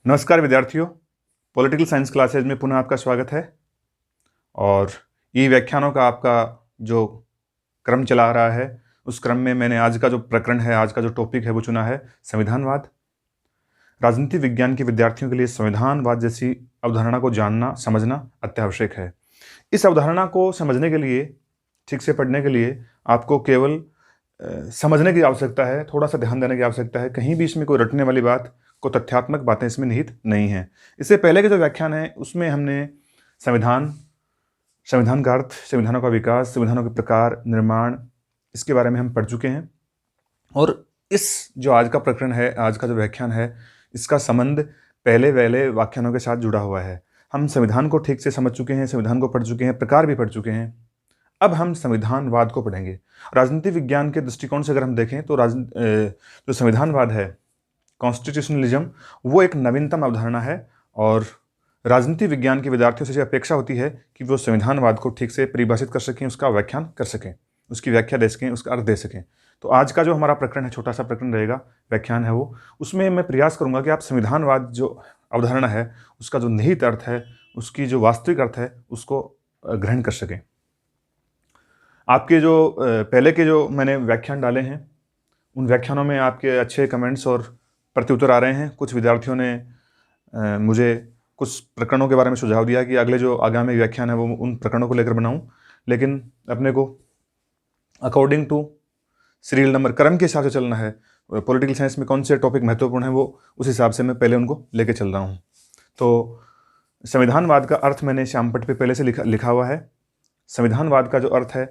नमस्कार विद्यार्थियों, political science classes में पुनः आपका स्वागत है। और ई व्याख्यानों का आपका जो क्रम चला आ रहा है, उस क्रम में मैंने आज का जो प्रकरण है, आज का जो टॉपिक है वो चुना है संविधानवाद। राजनीति विज्ञान के विद्यार्थियों के लिए संविधानवाद जैसी अवधारणा को जानना समझना अत्यावश्यक है। इस अवधारणा को समझने के लिए, ठीक से पढ़ने के लिए आपको केवल समझने की आवश्यकता है, थोड़ा सा ध्यान देने की आवश्यकता है। कहीं भी इसमें कोई रटने वाली बात, को तथ्यात्मक बातें इसमें निहित नहीं है। इससे पहले के जो व्याख्यान है उसमें हमने संविधान, संविधान का अर्थ, संविधानों का विकास, संविधानों के प्रकार, निर्माण, इसके बारे में हम पढ़ चुके हैं। और इस जो आज का प्रकरण है, आज का जो व्याख्यान है, इसका संबंध पहले वाले व्याख्यानों के साथ जुड़ा हुआ है। हम संविधान को ठीक से समझ चुके हैं, संविधान को पढ़ चुके हैं, प्रकार भी पढ़ चुके हैं। अब हम संविधानवाद को पढ़ेंगे। राजनीति विज्ञान के दृष्टिकोण से अगर हम देखें तो जो संविधानवाद है, कॉन्स्टिट्यूशनलिज्म, वो एक नवीनतम अवधारणा है। और राजनीति विज्ञान के विद्यार्थियों से अपेक्षा होती है कि वो संविधानवाद को ठीक से परिभाषित कर सकें, उसका व्याख्यान कर सकें, उसकी व्याख्या दे सकें, उसका अर्थ दे सकें। तो आज का जो हमारा प्रकरण है, छोटा सा प्रकरण रहेगा, व्याख्यान है वो, उसमें मैं प्रयास करूंगा कि आप संविधानवाद जो अवधारणा है, उसका जो निहित अर्थ है, उसकी जो वास्तविक अर्थ है, उसको ग्रहण कर सकें। आपके जो पहले के जो मैंने व्याख्यान डाले हैं, उन व्याख्यानों में आपके अच्छे कमेंट्स और प्रत्युत्तर आ रहे हैं। कुछ विद्यार्थियों ने मुझे कुछ प्रकरणों के बारे में सुझाव दिया कि अगले जो आगामी व्याख्यान है वो उन प्रकरणों को लेकर बनाऊं, लेकिन अपने को अकॉर्डिंग टू सीरियल नंबर, क्रम के हिसाब से चलना है। पॉलिटिकल साइंस में कौन से टॉपिक महत्वपूर्ण है, वो उस हिसाब से मैं पहले उनको लेके चल रहा हूँ। तो संविधानवाद का अर्थ मैंने श्यामपट्ट पे पहले से लिखा हुआ है। संविधानवाद का जो अर्थ है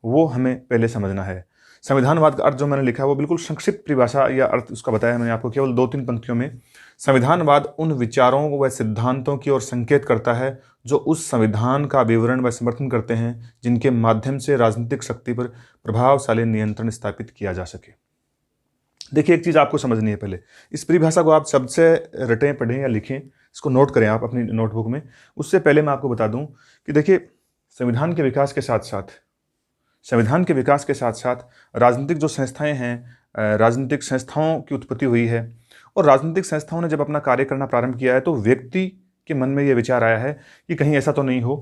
वो हमें पहले समझना है। संविधानवाद का अर्थ जो मैंने लिखा है वो बिल्कुल संक्षिप्त परिभाषा या अर्थ उसका बताया मैंने आपको केवल 2-3 पंक्तियों में। संविधानवाद उन विचारों व सिद्धांतों की ओर संकेत करता है जो उस संविधान का विवरण व समर्थन करते हैं जिनके माध्यम से राजनीतिक शक्ति पर प्रभावशाली नियंत्रण स्थापित किया जा सके। देखिए, एक चीज़ आपको समझनी है पहले, इस परिभाषा को आप सबसे रटें, पढ़ें या लिखें, इसको नोट करें आप अपनी नोटबुक में। उससे पहले मैं आपको बता दूं कि देखिए, संविधान के विकास के साथ साथ राजनीतिक जो संस्थाएं हैं, राजनीतिक संस्थाओं की उत्पत्ति हुई है। और राजनीतिक संस्थाओं ने जब अपना कार्य करना प्रारंभ किया है तो व्यक्ति के मन में ये विचार आया है कि कहीं ऐसा तो नहीं हो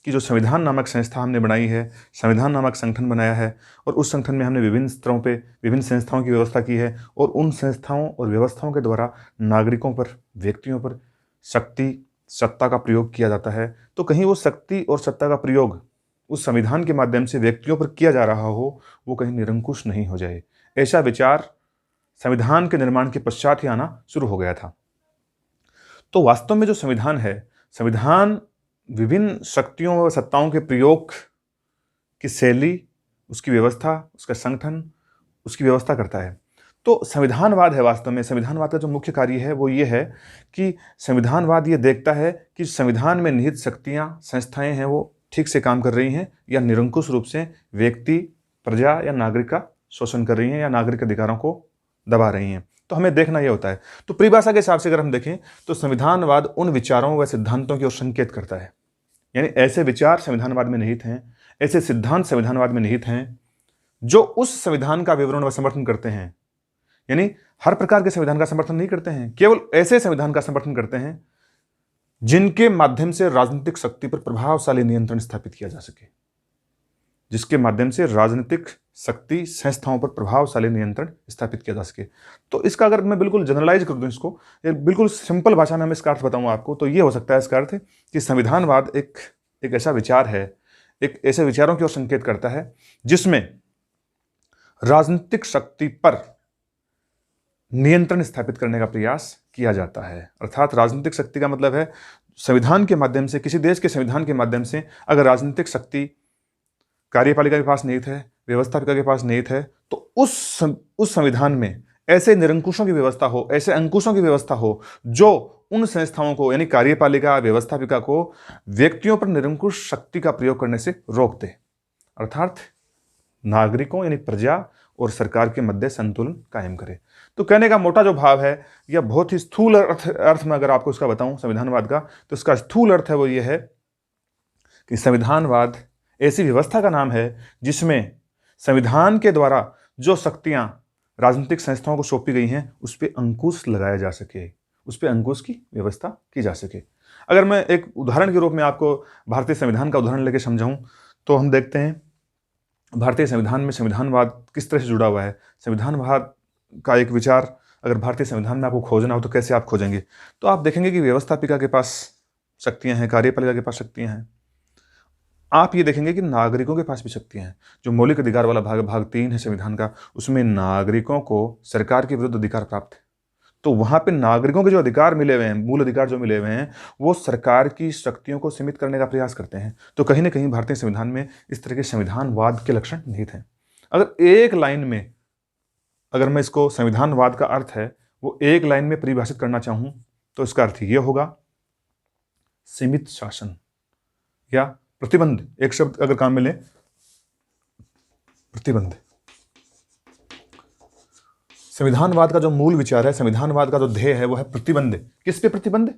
कि जो संविधान नामक संस्था हमने बनाई है, संविधान नामक संगठन बनाया है, और उस संगठन में हमने विभिन्न स्तरों पे विभिन्न संस्थाओं की व्यवस्था की है, और उन संस्थाओं और व्यवस्थाओं के द्वारा नागरिकों पर, व्यक्तियों पर शक्ति, सत्ता का प्रयोग किया जाता है। तो कहीं वो शक्ति और सत्ता का प्रयोग उस संविधान के माध्यम से व्यक्तियों पर किया जा रहा हो, वो कहीं निरंकुश नहीं हो जाए। ऐसा विचार संविधान के निर्माण के पश्चात ही आना शुरू हो गया था। तो वास्तव में जो संविधान है, संविधान विभिन्न शक्तियों व सत्ताओं के प्रयोग की शैली, उसकी व्यवस्था, उसका संगठन, उसकी व्यवस्था करता है। तो संविधानवाद है, वास्तव में संविधानवाद का जो मुख्य कार्य है वो ये है कि संविधानवाद ये देखता है कि संविधान में निहित शक्तियाँ, संस्थाएं हैं, वो ठीक से काम कर रही हैं या निरंकुश रूप से व्यक्ति, प्रजा या नागरिक का शोषण कर रही हैं या नागरिक अधिकारों को दबा रही हैं। तो हमें देखना यह होता है। तो परिभाषा के हिसाब से अगर हम देखें तो संविधानवाद उन विचारों व सिद्धांतों की ओर संकेत करता है, यानी ऐसे विचार संविधानवाद में निहित हैं, ऐसे सिद्धांत संविधानवाद में निहित हैं जो उस संविधान का विवरण व समर्थन करते हैं। यानी हर प्रकार के संविधान का समर्थन नहीं करते हैं, केवल ऐसे संविधान का समर्थन करते हैं जिनके माध्यम से राजनीतिक शक्ति पर प्रभावशाली नियंत्रण स्थापित किया जा सके, जिसके माध्यम से राजनीतिक शक्ति, संस्थाओं पर प्रभावशाली नियंत्रण स्थापित किया जा सके। तो इसका अगर मैं बिल्कुल जनरलाइज कर दूं, इसको बिल्कुल सिंपल भाषा में मैं इसका अर्थ बताऊं आपको, तो ये हो सकता है इसका अर्थ कि संविधानवाद एक ऐसा विचार है, एक ऐसे विचारों की ओर संकेत करता है जिसमें राजनीतिक शक्ति पर नियंत्रण स्थापित करने का प्रयास किया जाता है। अर्थात राजनीतिक शक्ति का मतलब है संविधान के माध्यम से, किसी देश के संविधान के माध्यम से अगर राजनीतिक शक्ति कार्यपालिका के पास निहित है, व्यवस्थापिका के पास निहित है, तो उस संविधान में ऐसे निरंकुशों की व्यवस्था हो, ऐसे अंकुशों की व्यवस्था हो जो उन संस्थाओं को, यानी कार्यपालिका, व्यवस्थापिका को व्यक्तियों पर निरंकुश शक्ति का प्रयोग करने से रोक दे। अर्थात नागरिकों यानी प्रजा और सरकार के मध्य संतुलन कायम करे। तो कहने का मोटा जो भाव है, या बहुत ही स्थूल अर्थ में अगर आपको इसका बताऊं संविधानवाद का, तो इसका स्थूल अर्थ है वो ये है कि संविधानवाद ऐसी व्यवस्था का नाम है जिसमें संविधान के द्वारा जो शक्तियां राजनीतिक संस्थाओं को सौंपी गई हैं उस पर अंकुश लगाया जा सके, उस पर अंकुश की व्यवस्था की जा सके। अगर मैं एक उदाहरण के रूप में आपको भारतीय संविधान का उदाहरण लेकर समझाऊं तो हम देखते हैं भारतीय संविधान में संविधानवाद किस तरह से जुड़ा हुआ है। संविधानवाद का एक विचार अगर भारतीय संविधान में आपको खोजना हो तो कैसे आप खोजेंगे? तो आप देखेंगे कि व्यवस्थापिका के पास शक्तियां हैं, कार्यपालिका के पास शक्तियां हैं। आप ये देखेंगे कि नागरिकों के पास भी शक्तियां हैं। जो मौलिक अधिकार वाला भाग 3 है संविधान का, उसमें नागरिकों को सरकार के विरुद्ध अधिकार प्राप्त है। तो वहां पे नागरिकों के जो अधिकार मिले हुए हैं, मूल अधिकार जो मिले हुए हैं, वो सरकार की शक्तियों को सीमित करने का प्रयास करते हैं। तो कहीं ना कहीं भारतीय संविधान में इस तरह के संविधानवाद के लक्षण निहित हैं। अगर एक लाइन में, अगर मैं इसको संविधानवाद का अर्थ है वो एक लाइन में परिभाषित करना चाहूं तो इसका अर्थ यह होगा सीमित शासन या प्रतिबंध। एक शब्द अगर काम में ले, प्रतिबंध। संविधानवाद का जो मूल विचार है, संविधानवाद का जो ध्येय है वो है प्रतिबंध। किस पे प्रतिबंध?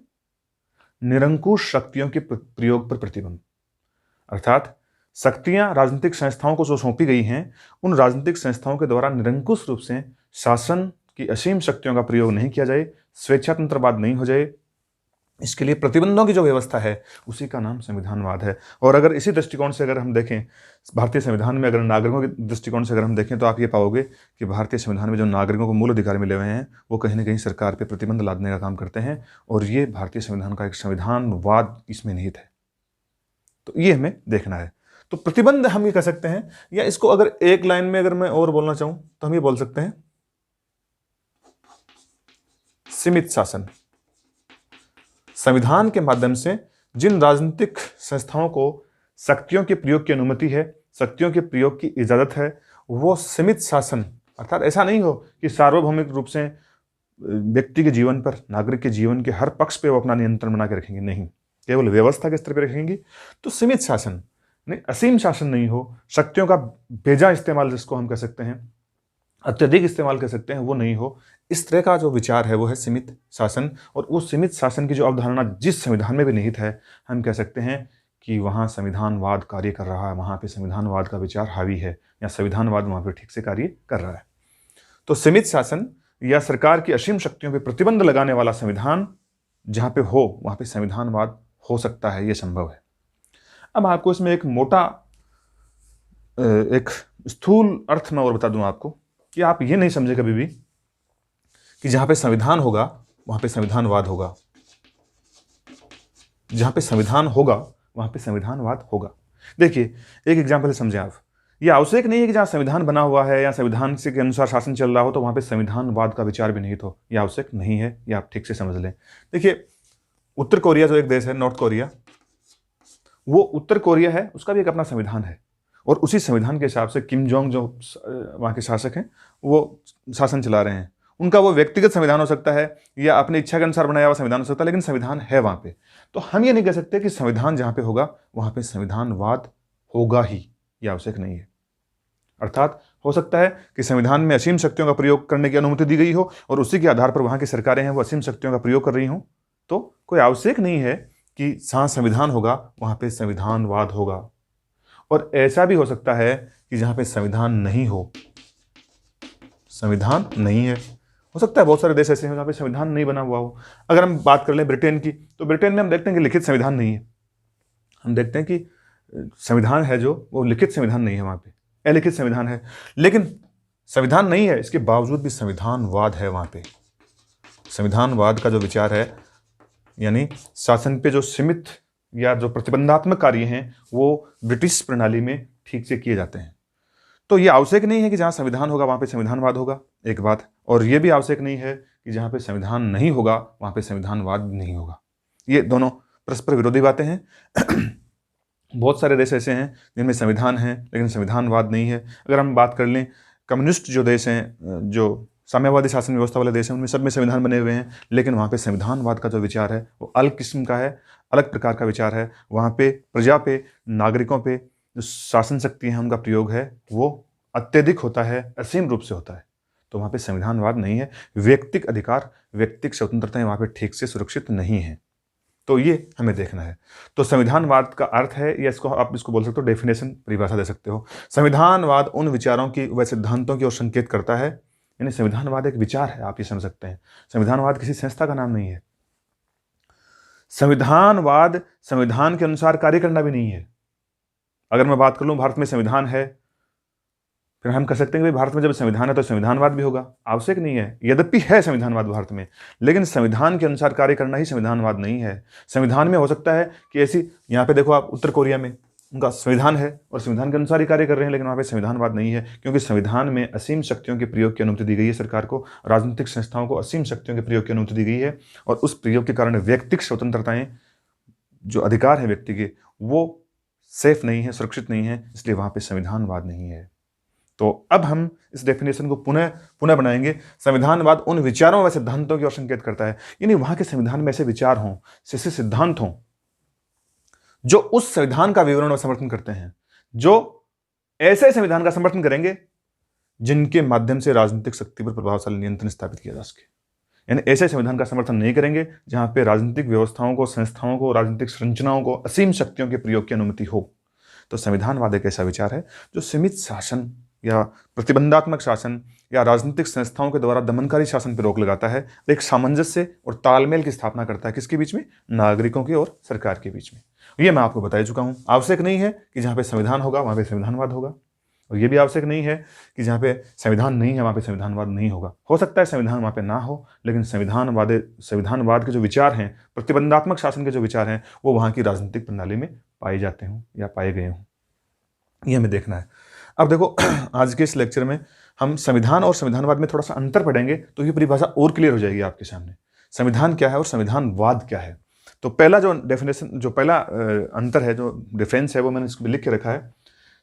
निरंकुश शक्तियों के प्रयोग पर प्रतिबंध। अर्थात शक्तियां राजनीतिक संस्थाओं को जो सौंपी गई हैं, उन राजनीतिक संस्थाओं के द्वारा निरंकुश रूप से शासन की असीम शक्तियों का प्रयोग नहीं किया जाए, स्वेच्छातंत्रवाद नहीं हो जाए, इसके लिए प्रतिबंधों की जो व्यवस्था है उसी का नाम संविधानवाद है। और अगर इसी दृष्टिकोण से अगर हम देखें भारतीय संविधान में, अगर नागरिकों के दृष्टिकोण से अगर हम देखें तो आप ये पाओगे कि भारतीय संविधान में जो नागरिकों को मूल अधिकार मिले हुए हैं वो कहीं ना कहीं सरकार पर प्रतिबंध लादने का काम करते हैं। और ये भारतीय संविधान का एक संविधानवाद इसमें निहित है। तो ये हमें देखना है। तो प्रतिबंध हम ये कह सकते हैं, या इसको अगर एक लाइन में अगर मैं और बोलना चाहूं तो हम ये बोल सकते हैं सीमित शासन। संविधान के माध्यम से जिन राजनीतिक संस्थाओं को शक्तियों के प्रयोग की अनुमति है, शक्तियों के प्रयोग की इजाजत है, वो सीमित शासन, अर्थात ऐसा नहीं हो कि सार्वभौमिक रूप से व्यक्ति के जीवन पर, नागरिक के जीवन के हर पक्ष पे वो अपना नियंत्रण बना के रखेंगे, नहीं, केवल व्यवस्था के स्तर पर रखेंगे। तो सीमित शासन नहीं, असीम शासन नहीं हो, शक्तियों का बेजा इस्तेमाल जिसको हम कह सकते हैं, अत्यधिक इस्तेमाल कर सकते हैं, वो नहीं हो। इस तरह का जो विचार है वो है सीमित शासन। और उस सीमित शासन की जो अवधारणा जिस संविधान में भी निहित है, हम कह सकते हैं कि वहाँ संविधानवाद कार्य कर रहा है, वहाँ पे संविधानवाद का विचार हावी है, या संविधानवाद वहाँ पे ठीक से कार्य कर रहा है। तो सीमित शासन या सरकार की असीम शक्तियों पर प्रतिबंध लगाने वाला संविधान जहाँ पे हो वहाँ पे संविधानवाद हो सकता है, ये संभव है। अब आपको इसमें एक मोटा, एक स्थूल अर्थ में और बता दूं आपको कि आप ये नहीं समझे कभी भी कि जहां पे संविधान होगा वहां पे संविधानवाद होगा, जहां पे संविधान होगा वहां पे संविधानवाद होगा। देखिए एक एग्जाम्पल समझे आप, ये आवश्यक नहीं है कि जहां संविधान बना हुआ है या संविधान से के अनुसार शासन चल रहा हो तो वहां पे संविधानवाद का विचार भी नहीं हो, यह आवश्यक नहीं है, ये आप ठीक से समझ लें। देखिए उत्तर कोरिया जो एक देश है, नॉर्थ कोरिया, वो उत्तर कोरिया है, उसका भी एक अपना संविधान है। और उसी संविधान के हिसाब से किम जोंग जो वहाँ के शासक हैं वो शासन चला रहे हैं। उनका वो व्यक्तिगत संविधान हो सकता है या अपनी इच्छा के अनुसार बनाया हुआ संविधान हो सकता है, लेकिन संविधान है वहाँ पे। तो हम ये नहीं कह सकते कि संविधान जहाँ पे होगा वहाँ पे संविधानवाद होगा ही, ये आवश्यक नहीं है। अर्थात हो सकता है कि संविधान में असीम शक्तियों का प्रयोग करने की अनुमति दी गई हो और उसी के आधार पर वहाँ की सरकारें हैं वो असीम शक्तियों का प्रयोग कर रही हों, तो कोई आवश्यक नहीं है कि जहाँ संविधान होगा वहाँ पे संविधानवाद होगा। और ऐसा भी हो सकता है कि जहाँ पे संविधान नहीं हो, संविधान नहीं है, हो सकता है बहुत सारे देश ऐसे हैं जहाँ पे संविधान नहीं बना हुआ हो। अगर हम बात कर लें ब्रिटेन की, तो ब्रिटेन में हम देखते हैं कि लिखित संविधान नहीं है। हम देखते हैं कि संविधान है जो वो लिखित संविधान नहीं है, वहाँ पे अलिखित संविधान है। लेकिन संविधान नहीं है, इसके बावजूद भी संविधानवाद है वहाँ पे। संविधानवाद का जो विचार है, यानी शासन पे जो सीमित या जो प्रतिबंधात्मक कार्य हैं वो ब्रिटिश प्रणाली में ठीक से किए जाते हैं। तो ये आवश्यक नहीं है कि जहाँ संविधान होगा वहाँ पे संविधानवाद होगा, एक बात। और ये भी आवश्यक नहीं है कि जहाँ पे संविधान नहीं होगा वहाँ पे संविधानवाद नहीं होगा। ये दोनों परस्पर विरोधी बातें हैं। बहुत सारे देश ऐसे हैं जिनमें संविधान है लेकिन संविधानवाद नहीं है। अगर हम बात कर लें कम्युनिस्ट जो देश हैं, जो साम्यवादी शासन व्यवस्था वाले देश हैं, उनमें सब में संविधान बने हुए हैं, लेकिन वहाँ पे संविधानवाद का जो विचार है वो अलग किस्म का है, अलग प्रकार का विचार है। वहाँ पे प्रजा पे, नागरिकों पे जो शासन शक्ति है उनका प्रयोग है वो अत्यधिक होता है, असीम रूप से होता है। तो वहाँ पे संविधानवाद नहीं है। व्यक्तिक अधिकार, व्यक्तिक स्वतंत्रताएं वहाँ पे ठीक से सुरक्षित नहीं है। तो ये हमें देखना है। तो संविधानवाद का अर्थ है, या इसको आप इसको बोल सकते हो, डेफिनेशन, परिभाषा दे सकते हो। संविधानवाद उन विचारों की व सिद्धांतों की ओर संकेत करता है यानी संविधानवाद एक विचार है, आप ये समझ सकते हैं। संविधानवाद किसी संस्था का नाम नहीं है। संविधानवाद संविधान के अनुसार कार्य करना भी नहीं है। अगर मैं बात कर लूं भारत में संविधान है, फिर हम कह सकते हैं कि भाई भारत में जब संविधान है तो संविधानवाद भी होगा। आवश्यक नहीं है। यद्यपि है संविधानवाद भारत में, लेकिन संविधान के अनुसार कार्य करना ही संविधानवाद नहीं है। संविधान में हो सकता है कि ऐसी, यहाँ पे देखो आप, उत्तर कोरिया में उनका संविधान है और संविधान के अनुसार ही कार्य कर रहे हैं, लेकिन वहाँ पे संविधानवाद नहीं है, क्योंकि संविधान में असीम शक्तियों के प्रयोग की अनुमति दी गई है सरकार को। राजनीतिक संस्थाओं को असीम शक्तियों के प्रयोग की अनुमति दी गई है, और उस प्रयोग के कारण व्यक्तिगत स्वतंत्रताएं, जो अधिकार है व्यक्ति के, वो सेफ नहीं है, सुरक्षित नहीं है, इसलिए वहाँ पे संविधानवाद नहीं है। तो अब हम इस डेफिनेशन को पुनः बनाएंगे। संविधानवाद उन विचारों व सिद्धांतों की ओर संकेत करता है, यानी वहां के संविधान में ऐसे विचार हों, ऐसे सिद्धांत हों जो उस संविधान का विवरण और समर्थन करते हैं, जो ऐसे संविधान का समर्थन करेंगे जिनके माध्यम से राजनीतिक शक्ति पर प्रभावशाली नियंत्रण स्थापित किया जा सके। यानी ऐसे संविधान का समर्थन नहीं करेंगे जहां पे राजनीतिक व्यवस्थाओं को, संस्थाओं को, राजनीतिक संरचनाओं को असीम शक्तियों के प्रयोग की अनुमति हो। तो संविधानवाद एक ऐसा विचार है जो सीमित शासन या प्रतिबंधात्मक शासन या राजनीतिक संस्थाओं के द्वारा दमनकारी शासन पर रोक लगाता है, एक सामंजस्य और तालमेल की स्थापना करता है। किसके बीच में? नागरिकों की और सरकार के बीच में। ये मैं आपको बता चुका हूं। आवश्यक नहीं है कि जहां पे संविधान होगा वहां पे संविधानवाद होगा, और ये भी आवश्यक नहीं है कि जहां पे संविधान नहीं है वहां पे संविधानवाद नहीं होगा। हो सकता है संविधान वहां पे ना हो, लेकिन संविधानवाद के जो विचार हैं, प्रतिबंधात्मक शासन के जो विचार हैं, वो वहां की राजनीतिक प्रणाली में पाए जाते हों या पाए गए हों। ये हमें देखना है। अब देखो, आज के इस लेक्चर में हम संविधान और संविधानवाद में थोड़ा सा अंतर पढ़ेंगे, तो ये परिभाषा और क्लियर हो जाएगी आपके सामने। संविधान क्या है और संविधानवाद क्या है। तो पहला जो डेफिनेशन, जो पहला अंतर है, जो डिफरेंस है, वो मैंने इसको लिख के रखा है।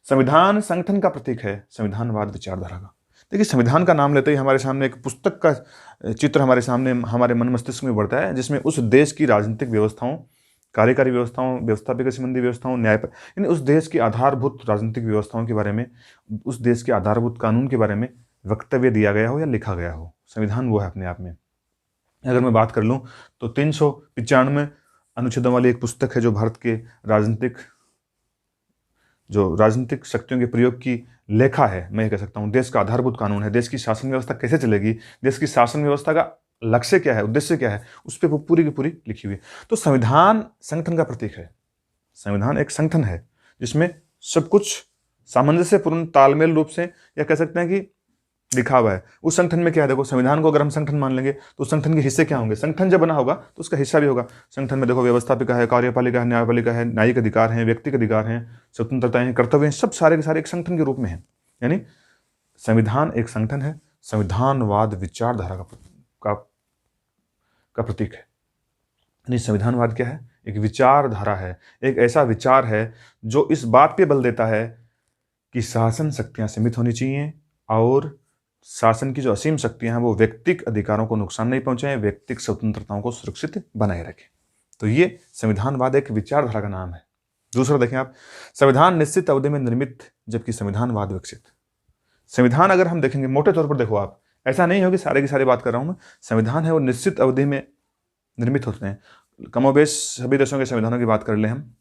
संविधान संगठन का प्रतीक है, संविधानवाद विचारधारा का। देखिए, संविधान का नाम लेते ही हमारे सामने एक पुस्तक का चित्र हमारे सामने, हमारे मन मस्तिष्क में बढ़ता है, जिसमें उस देश की राजनीतिक व्यवस्थाओं, कार्यकारी व्यवस्थाओं, व्यवस्थापिका संबंधी व्यवस्थाओं, यानी उस देश की आधारभूत राजनीतिक व्यवस्थाओं के बारे में, उस देश के आधारभूत कानून के बारे में वक्तव्य दिया गया हो या लिखा गया हो। संविधान वो है अपने आप में। अगर मैं बात कर लूँ तो 395 अनुच्छेदों वाली एक पुस्तक है, जो भारत के राजनीतिक शक्तियों के प्रयोग की लेखा है, मैं ये कह सकता हूँ। देश का आधारभूत कानून है, देश की शासन व्यवस्था कैसे चलेगी, देश की शासन व्यवस्था का लक्ष्य क्या है, उद्देश्य क्या है, उस पर वो पूरी की पूरी लिखी हुई है। तो संविधान संगठन का प्रतीक है। संविधान एक संगठन है जिसमें सब कुछ सामंजस्यपूर्ण, तालमेल रूप से, या कह सकते हैं कि लिखा हुआ है। उस संगठन में क्या है, देखो, संविधान को अगर हम संगठन मान लेंगे तो संगठन के हिस्से क्या होंगे। संगठन जब बना होगा तो उसका हिस्सा भी होगा। संगठन में देखो, व्यवस्थापिका है, कार्यपालिका है, न्यायपालिका है, न्यायिक अधिकार है, व्यक्तिगत अधिकार हैं, स्वतंत्रताएं हैं, कर्तव्य हैं, सब सारे के सारे एक संगठन के रूप में हैं। यानी संविधान एक संगठन है, संविधानवाद विचारधारा का प्रतीक है। यानी संविधानवाद क्या है? एक विचारधारा है, एक ऐसा विचार है जो इस बात पे बल देता है कि शासन शक्तियां सीमित होनी चाहिए, और शासन की जो असीम शक्तियां हैं वो व्यक्तिगत अधिकारों को नुकसान नहीं पहुंचाएं, व्यक्तिगत स्वतंत्रताओं को सुरक्षित बनाए रखें। तो ये संविधानवाद एक विचारधारा का नाम है। दूसरा देखें आप, संविधान निश्चित अवधि में निर्मित, जबकि संविधानवाद विकसित। संविधान अगर हम देखेंगे मोटे तौर पर, देखो आप, ऐसा नहीं हो कि सारे की सारी बात कर रहा हूं मैं। संविधान है वो निश्चित अवधि में निर्मित होते हैं। कमोबेश सभी देशों के संविधानों की बात कर ले हम,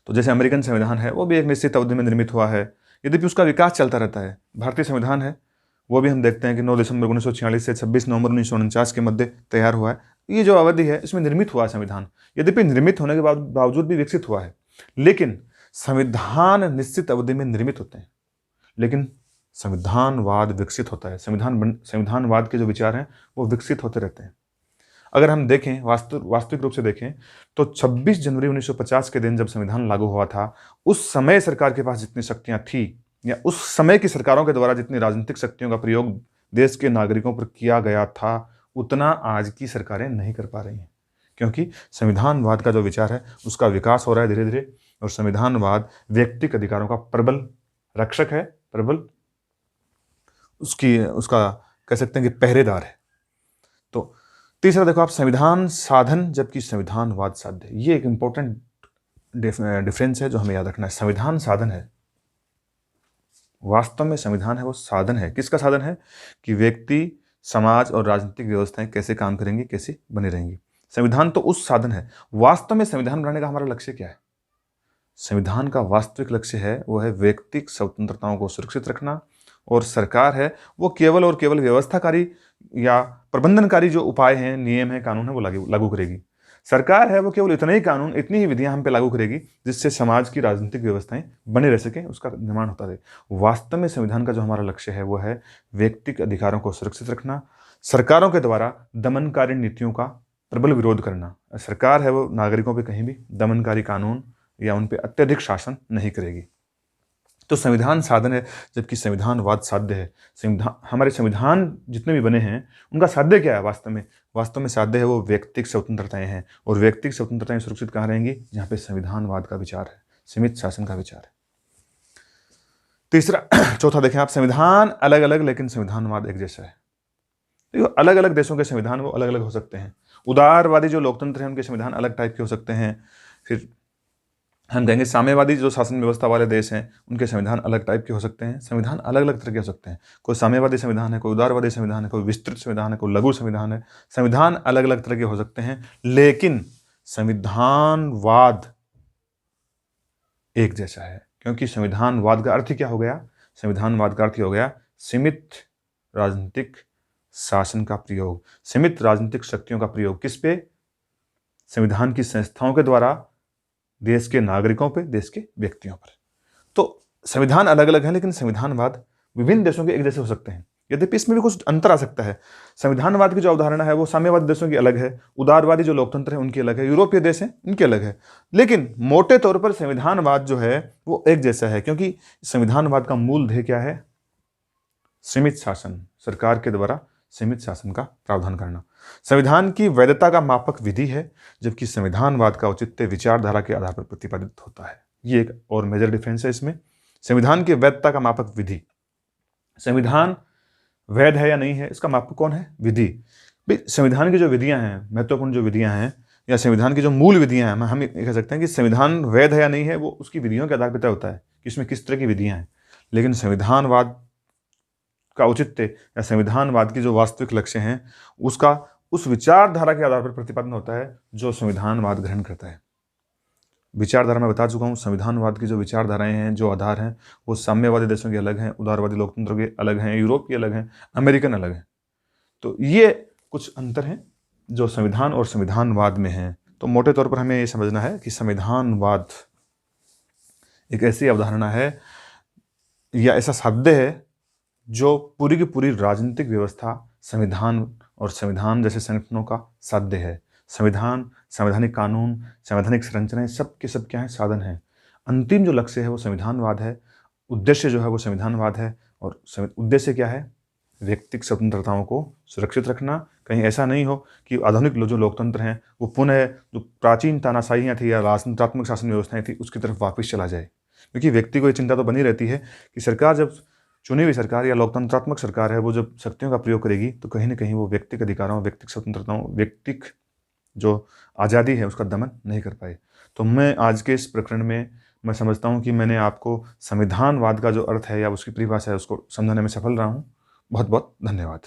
तो जैसे अमेरिकन संविधान है वो भी एक निश्चित अवधि में निर्मित हुआ है, यद्यपि उसका विकास चलता रहता है। भारतीय संविधान है वो भी हम देखते हैं कि 9 दिसंबर 1946 से 26 नवंबर 1949 के मध्य तैयार हुआ है। ये जो अवधि है इसमें निर्मित हुआ है संविधान, यद्यपि निर्मित होने के बावजूद भी विकसित हुआ है। लेकिन संविधान निश्चित अवधि में निर्मित होते हैं, लेकिन संविधानवाद विकसित होता है। संविधानवाद के जो विचार हैं वो विकसित होते रहते हैं। अगर हम देखें, वास्तविक रूप से देखें, तो 26 जनवरी 1950 के दिन जब संविधान लागू हुआ था, उस समय सरकार के पास जितनी शक्तियां थी, या उस समय की सरकारों के द्वारा जितनी राजनीतिक शक्तियों का प्रयोग देश के नागरिकों पर किया गया था, उतना आज की सरकारें नहीं कर पा रही हैं, क्योंकि संविधानवाद का जो विचार है उसका विकास हो रहा है धीरे धीरे, और संविधानवाद व्यक्तिगत अधिकारों का प्रबल रक्षक है, प्रबल उसका कह सकते हैं कि पहरेदार है। तो तीसरा देखो आप, संविधान साधन जबकि संविधानवाद साध्य। ये एक इंपॉर्टेंट डिफरेंस है जो हमें याद रखना है। संविधान साधन है, वास्तव में संविधान है वो साधन है। किसका साधन है? कि व्यक्ति, समाज और राजनीतिक व्यवस्थाएं कैसे काम करेंगी, कैसे बनी रहेंगी। संविधान तो उस साधन है। वास्तव में संविधान बनाने का हमारा लक्ष्य क्या है? संविधान का वास्तविक लक्ष्य है वो है व्यक्तिगत स्वतंत्रताओं को सुरक्षित रखना और सरकार है वो केवल और केवल व्यवस्थाकारी या प्रबंधनकारी जो उपाय हैं, नियम है, कानून है वो लागू करेगी। सरकार है वो केवल इतने ही कानून, इतनी ही विधियां हम पे लागू करेगी जिससे समाज की राजनीतिक व्यवस्थाएं बने रह सकें, उसका निर्माण होता रहे। वास्तव में संविधान का जो हमारा लक्ष्य है वो है व्यक्तिगत अधिकारों को सुरक्षित रखना, सरकारों के द्वारा दमनकारी नीतियों का प्रबल विरोध करना। सरकार है वो नागरिकों पे कहीं भी दमनकारी कानून या उन पे अत्यधिक शासन नहीं करेगी। तो संविधान साधन है जबकि संविधानवाद साध्य है। हमारे संविधान जितने भी बने हैं उनका साध्य क्या है? वास्तव में साध्य है वो व्यक्तिगत स्वतंत्रताएं हैं। और व्यक्तिगत स्वतंत्रताएं सुरक्षित कहाँ रहेंगी? जहाँ पे संविधानवाद का विचार है, सीमित शासन का विचार है। चौथा देखें आप, संविधान अलग अलग लेकिन संविधानवाद एक जैसा है। देखो, अलग अलग देशों के संविधान वो अलग अलग हो सकते हैं। उदारवादी जो लोकतंत्र हैं उनके संविधान अलग टाइप के हो सकते हैं। फिर हम कहेंगे साम्यवादी जो शासन व्यवस्था वाले देश हैं उनके संविधान अलग टाइप के हो सकते हैं। संविधान अलग अलग तरह के हो सकते हैं। कोई साम्यवादी संविधान है, कोई उदारवादी संविधान है, कोई विस्तृत संविधान है, कोई लघु संविधान है। संविधान अलग अलग तरह के हो सकते हैं लेकिन संविधानवाद एक जैसा है। क्योंकि संविधानवाद का अर्थ क्या हो गया? संविधानवाद का अर्थ हो गया सीमित राजनीतिक शासन का प्रयोग, सीमित राजनीतिक शक्तियों का प्रयोग। किस पे? संविधान की संस्थाओं के द्वारा देश के नागरिकों पे, देश के व्यक्तियों पर। तो संविधान अलग अलग है लेकिन संविधानवाद विभिन्न देशों के एक जैसे हो सकते हैं। यद्यपि इसमें भी कुछ अंतर आ सकता है। संविधानवाद की जो अवधारणा है वो साम्यवादी देशों की अलग है, उदारवादी जो लोकतंत्र है उनकी अलग है, यूरोपीय देश हैं उनकी अलग है। लेकिन मोटे तौर पर संविधानवाद जो है वो एक जैसा है क्योंकि संविधानवाद का मूल ध्येय क्या है? सीमित शासन, सरकार के द्वारा सीमित शासन का प्रावधान करना। संविधान की वैधता का मापक विधि है जबकि संविधानवाद का औचित्य विचारधारा के आधार पर प्रतिपादित होता है। ये एक और मेजर डिफरेंस है इसमें। संविधान की वैधता का मापक विधि, संविधान वैध है या नहीं है इसका मापक कौन है? विधि। भाई संविधान की जो विधियां हैं, महत्वपूर्ण जो विधियां हैं या संविधान की जो मूल विधियां हैं, हम ये कह सकते हैं कि संविधान वैध है या नहीं है वो उसकी विधियों के आधार पर तय होता है कि इसमें किस तरह की विधियां हैं। लेकिन संविधानवाद का औचित्य या संविधानवाद की जो वास्तविक लक्ष्य हैं उसका उस विचारधारा के आधार पर प्रतिपादन होता है जो संविधानवाद ग्रहण करता है। विचारधारा मैं बता चुका हूँ, संविधानवाद की जो विचारधाराएं हैं, जो आधार हैं वो साम्यवादी देशों के अलग हैं, उदारवादी लोकतंत्र के अलग हैं, यूरोप के अलग हैं, अमेरिकन अलग हैं। तो ये कुछ अंतर हैं जो संविधान और संविधानवाद में हैं। तो मोटे तौर पर हमें ये समझना है कि संविधानवाद एक ऐसी अवधारणा है या ऐसा साध्य है जो पूरी की पूरी राजनीतिक व्यवस्था संविधान और संविधान जैसे संगठनों का साध्य है। संविधान, संवैधानिक कानून, संवैधानिक संरचनाएं सब के सब क्या है? साधन है। अंतिम जो लक्ष्य है वो संविधानवाद है, उद्देश्य जो है वो संविधानवाद है। और उद्देश्य क्या है? व्यक्तिगत स्वतंत्रताओं को सुरक्षित रखना। कहीं ऐसा नहीं हो कि आधुनिक जो लोकतंत्र हैं वो पुनः जो प्राचीन तानाशाहियाँ थी या राजनीतिक शासन व्यवस्थाएं थी उसकी तरफ वापस चला जाए। क्योंकि व्यक्ति को ये चिंता तो बनी रहती है कि सरकार, जब चुनी हुई सरकार या लोकतंत्रात्मक सरकार है, वो जब शक्तियों का प्रयोग करेगी तो कहीं ना कहीं वो व्यक्तिगत अधिकारों, व्यक्तिगत स्वतंत्रताओं, व्यक्तिगत जो आज़ादी है उसका दमन नहीं कर पाए। तो मैं आज के इस प्रकरण में मैं समझता हूँ कि मैंने आपको संविधानवाद का जो अर्थ है या उसकी परिभाषा है उसको समझाने में सफल रहा हूँ। बहुत बहुत धन्यवाद।